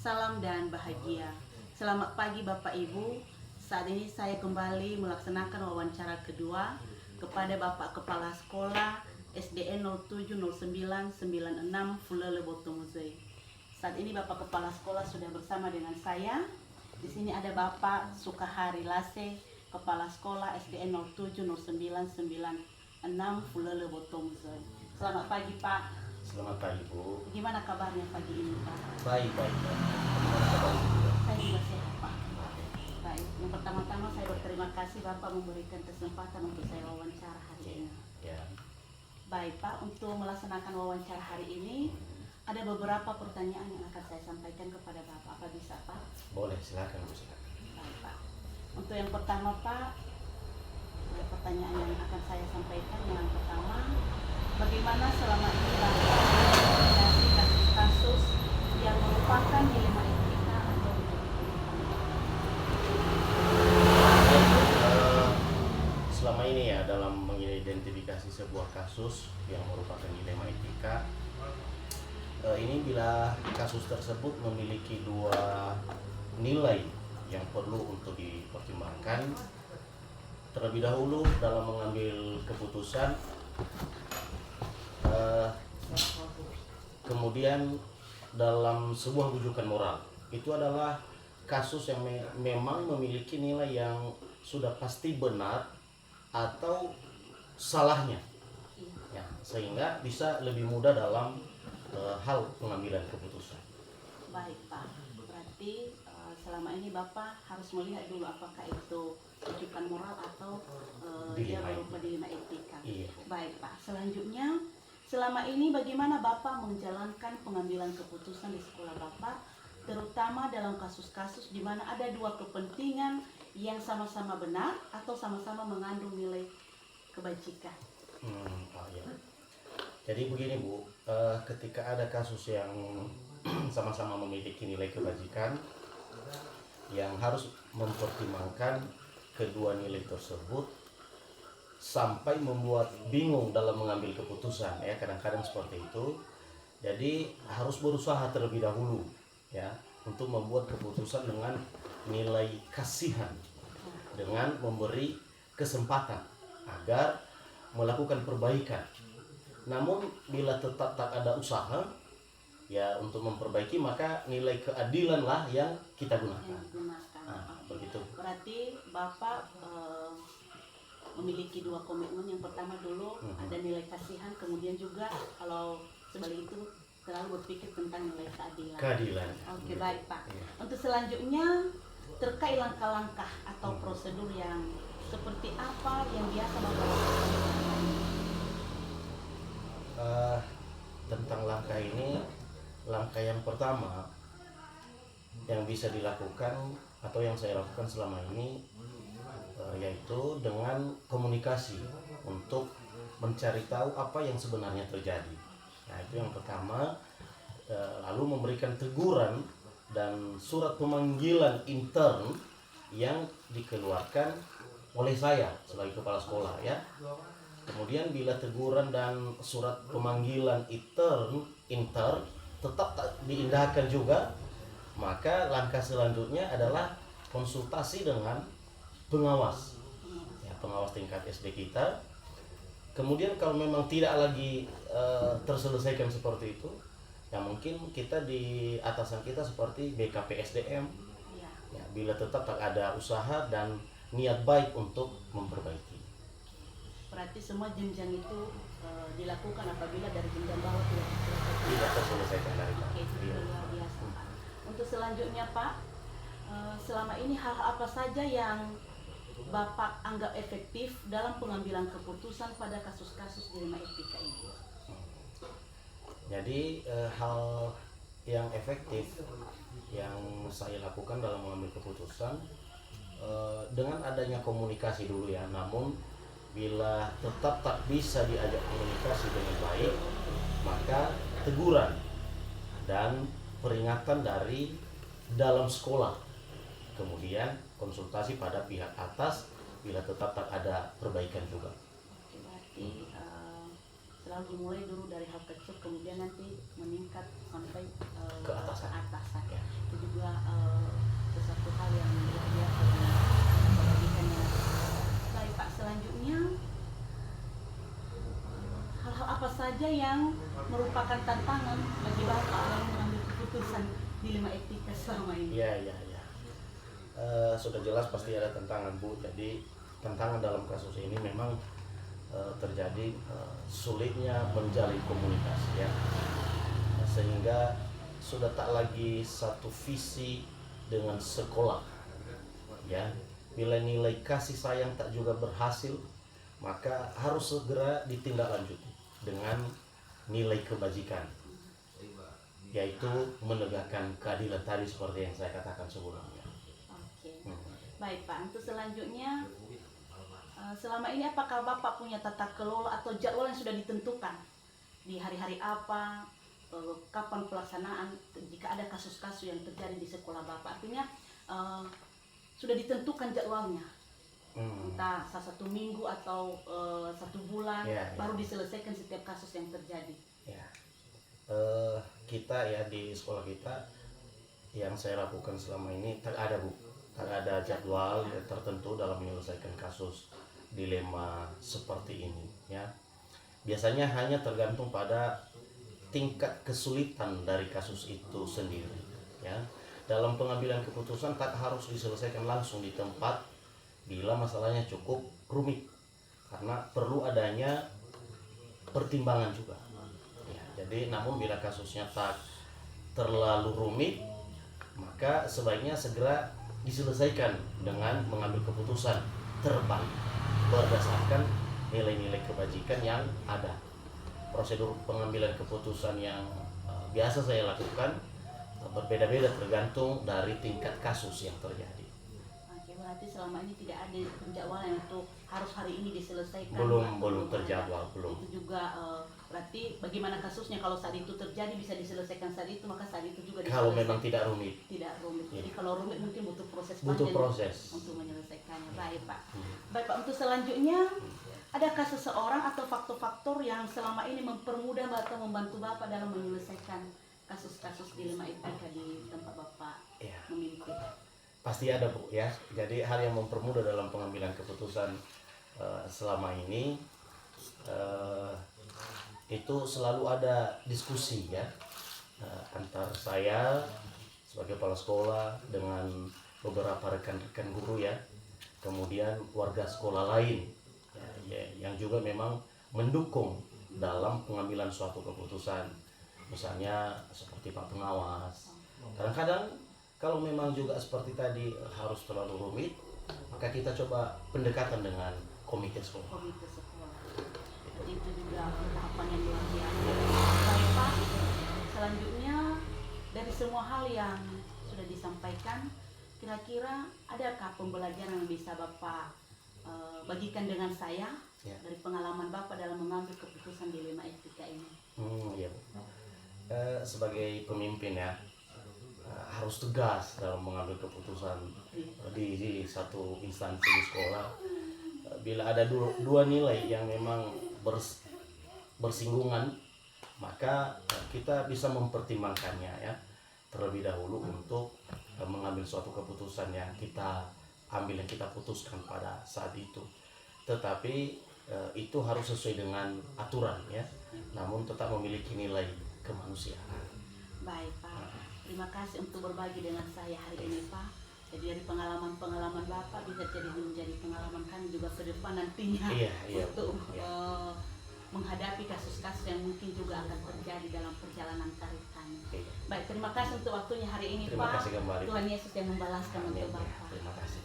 salam dan bahagia. Selamat pagi Bapak Ibu. Saat ini saya kembali melaksanakan wawancara kedua kepada Bapak Kepala Sekolah SDN 070996 Fulele Botomuzei. Saat ini Bapak Kepala Sekolah sudah bersama dengan saya. Di sini ada Bapak Sukahari Lase, Kepala Sekolah SDN 070996 Fulele Botomuzei. Selamat pagi Pak. Selamat pagi Bu. Gimana kabarnya pagi ini Pak? Baik. Gimana kabar Ibu? Saya juga sehat Pak. Baik, yang pertama-tama saya berterima kasih Bapak memberikan kesempatan untuk saya wawancara hari ini. Ya. Baik Pak, untuk melaksanakan wawancara hari ini ada beberapa pertanyaan yang akan saya sampaikan kepada Bapak. Apa bisa Pak? Boleh, silakan Bu. Silakan. Baik Pak. Untuk yang pertama Pak, pertanyaan yang akan saya sampaikan yang pertama, bagaimana selama ini Bapak menghadapi kasus-kasus yang merupakan dilema etika atau Selama ini ya dalam mengidentifikasi sebuah kasus yang merupakan dilema etika, ini bila kasus tersebut memiliki dua nilai yang perlu untuk dipertimbangkan. Terlebih dahulu dalam mengambil keputusan, kemudian dalam sebuah rujukan moral, itu adalah kasus yang memang memiliki nilai yang sudah pasti benar atau salahnya ya, sehingga bisa lebih mudah dalam hal pengambilan keputusan. Baik Pak, berarti selama ini Bapak harus melihat dulu apakah itu rujukan moral atau dia berupa dilema etika. Iya. Baik Pak, selanjutnya selama ini bagaimana Bapak menjalankan pengambilan keputusan di sekolah Bapak, terutama dalam kasus-kasus di mana ada dua kepentingan yang sama-sama benar atau sama-sama mengandung nilai kebajikan. Ya. Jadi begini Bu, ketika ada kasus yang sama-sama memiliki nilai kebajikan, yang harus mempertimbangkan kedua nilai tersebut sampai membuat bingung dalam mengambil keputusan ya, kadang-kadang seperti itu. Jadi harus berusaha terlebih dahulu ya untuk membuat keputusan dengan nilai kasihan, dengan memberi kesempatan agar melakukan perbaikan. Namun bila tetap tak ada usaha ya untuk memperbaiki, maka nilai keadilanlah yang kita gunakan. Begitu. Berarti Bapak memiliki dua komitmen. Yang pertama dulu ada nilai kasihan, kemudian juga kalau sebalik itu selalu berpikir tentang nilai keadilan. Oke, baik Pak. Untuk selanjutnya terkait langkah-langkah atau prosedur yang seperti apa yang biasa Bapak lakukan? Tentang langkah ini, langkah yang pertama yang bisa dilakukan atau yang saya lakukan selama ini yaitu dengan komunikasi untuk mencari tahu apa yang sebenarnya terjadi. Nah, itu yang pertama. Lalu memberikan teguran dan surat pemanggilan intern yang dikeluarkan oleh saya sebagai kepala sekolah ya. Kemudian bila teguran dan surat pemanggilan intern tetap tak diindahkan juga, maka langkah selanjutnya adalah konsultasi dengan pengawas ya, pengawas tingkat SD kita. Kemudian kalau memang tidak lagi terselesaikan seperti itu ya, mungkin kita di atasan kita seperti BKP SDM ya, bila tetap tak ada usaha dan niat baik untuk memperbaiki. Berarti semua jenjang itu dilakukan apabila dari jenjang bawah tidak terselesaikan dari bawah. Oke, itu luar biasa Pak. Untuk selanjutnya Pak, selama ini hal apa saja yang Bapak anggap efektif dalam pengambilan keputusan pada kasus-kasus dilema etika ini? Jadi hal yang efektif yang saya lakukan dalam mengambil keputusan dengan adanya komunikasi dulu ya. Namun bila tetap tak bisa diajak komunikasi dengan baik, maka teguran dan peringatan dari dalam sekolah. Kemudian konsultasi pada pihak atas bila tetap tak ada perbaikan juga. Oke, berarti selalu dimulai dulu dari hal kecil, kemudian nanti meningkat sampai ke atasan. Ya. Itu saja yang merupakan tantangan bagi Bapak dalam mengambil keputusan dilema etika selama ini? Iya. Sudah jelas pasti ada tantangan, Bu. Jadi tantangan dalam kasus ini memang terjadi sulitnya menjalin komunikasi ya, sehingga sudah tak lagi satu visi dengan sekolah ya. Bila nilai kasih sayang tak juga berhasil, maka harus segera ditindaklanjuti dengan nilai kebajikan, yaitu menegakkan keadilan tadi seperti yang saya katakan sebelumnya. Oke. Baik Pak, untuk selanjutnya selama ini apakah Bapak punya tata kelola atau jadwal yang sudah ditentukan di hari-hari apa, kapan pelaksanaan jika ada kasus-kasus yang terjadi di sekolah Bapak? Artinya sudah ditentukan jadwalnya, entah satu minggu atau 1 bulan, baru diselesaikan setiap kasus yang terjadi. Ya, kita ya di sekolah kita yang saya lakukan selama ini tak ada, Bu, tak ada jadwal yang tertentu dalam menyelesaikan kasus dilema seperti ini ya. Biasanya hanya tergantung pada tingkat kesulitan dari kasus itu sendiri ya. Dalam pengambilan keputusan tak harus diselesaikan langsung di tempat bila masalahnya cukup rumit, karena perlu adanya pertimbangan juga ya. Jadi namun bila kasusnya tak terlalu rumit, maka sebaiknya segera diselesaikan dengan mengambil keputusan terbang berdasarkan nilai-nilai kebajikan yang ada. Prosedur pengambilan keputusan yang biasa saya lakukan berbeda-beda tergantung dari tingkat kasus yang terjadi. Oke, berarti selama ini tidak ada penjadwalan untuk harus hari ini diselesaikan? Belum terjadwal, belum. Itu juga berarti bagaimana kasusnya, kalau saat itu terjadi bisa diselesaikan saat itu, maka saat itu juga diselesaikan. Kalau memang tidak rumit. Tidak rumit. Jadi kalau rumit mungkin butuh proses Butuh panjang proses untuk menyelesaikannya. Baik Pak. Baik Pak, untuk selanjutnya, adakah seseorang atau faktor-faktor yang selama ini mempermudah atau membantu Bapak dalam menyelesaikan kasus-kasus dilema etika di tempat Bapak memimpin? Pasti ada, Bu ya. Jadi hal yang mempermudah dalam pengambilan keputusan selama ini itu selalu ada diskusi ya, antar saya sebagai kepala sekolah dengan beberapa rekan-rekan guru ya, kemudian warga sekolah lain ya, yang juga memang mendukung dalam pengambilan suatu keputusan. Misalnya seperti Pak Pengawas. Kadang-kadang kalau memang juga seperti tadi harus terlalu rumit, maka kita coba pendekatan dengan komite sekolah. Komite sekolah. Itu juga tahapan yang luar biasa. Baik Pak, selanjutnya dari semua hal yang sudah disampaikan, kira-kira adakah pembelajaran yang bisa Bapak bagikan dengan saya dari pengalaman Bapak dalam mengambil keputusan dilema etika ini? Iya, Bu. Sebagai pemimpin ya, harus tegas dalam mengambil keputusan di satu instansi di sekolah. Bila ada dua nilai yang memang bersinggungan, maka kita bisa mempertimbangkannya ya terlebih dahulu untuk mengambil suatu keputusan yang kita ambil, yang kita putuskan pada saat itu. Tetapi itu harus sesuai dengan aturan ya, namun tetap memiliki nilai kemanusiaan. Baik Pak, terima kasih untuk berbagi dengan saya hari ini Pak. Jadi dari pengalaman Bapak bisa jadi menjadi pengalaman kami juga ke depan nantinya untuk menghadapi kasus-kasus yang mungkin juga akan terjadi dalam perjalanan karir kami. Baik, terima kasih untuk waktunya hari ini Terima Pak. kasih kembali. Tuhan Yesus yang membalaskan untuk Bapak. Terima kasih.